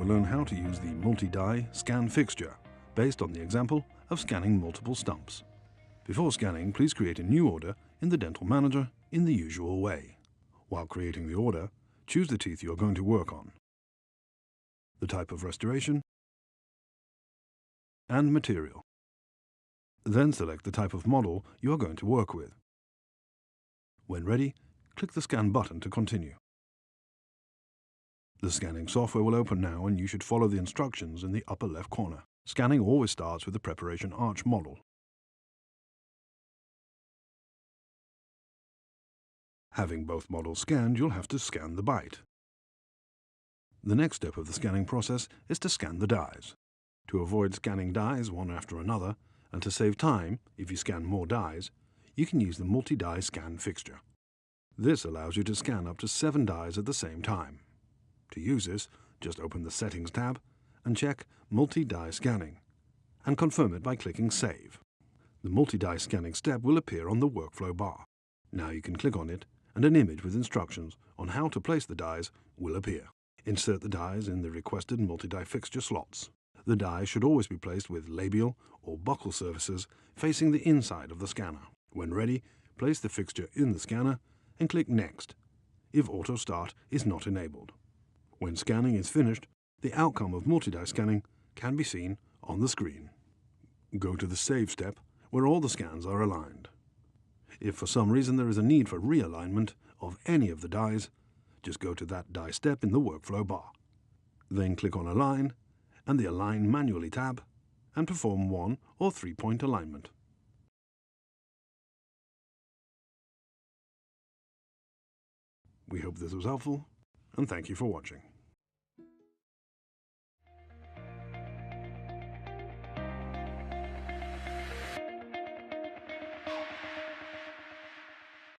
will learn how to use the multi-die scan fixture based on the example of scanning multiple stumps. Before scanning, please create a new order in the Dental Manager in the usual way. While creating the order, choose the teeth you are going to work on, the type of restoration, and material. Then select the type of model you are going to work with. When ready, click the Scan button to continue. The scanning software will open now, and you should follow the instructions in the upper left corner. Scanning always starts with the preparation arch model. Having both models scanned, you'll have to scan the bite. The next step of the scanning process is to scan the dies. To avoid scanning dies one after another, and to save time if you scan more dies, you can use the multi-die scan fixture. This allows you to scan up to 7 dies at the same time. To use this, just open the Settings tab and check Multi-die Scanning, and confirm it by clicking Save. The multi-die scanning step will appear on the workflow bar. Now you can click on it, and an image with instructions on how to place the dies will appear. Insert the dies in the requested multi-die fixture slots. The dies should always be placed with labial or buccal surfaces facing the inside of the scanner. When ready, place the fixture in the scanner and click Next if Auto Start is not enabled. When scanning is finished, the outcome of multi-die scanning can be seen on the screen. Go to the Save step where all the scans are aligned. If for some reason there is a need for realignment of any of the dies, just go to that die step in the workflow bar. Then click on Align and the Align Manually tab and perform 1 or 3-point alignment. We hope this was helpful, and thank you for watching.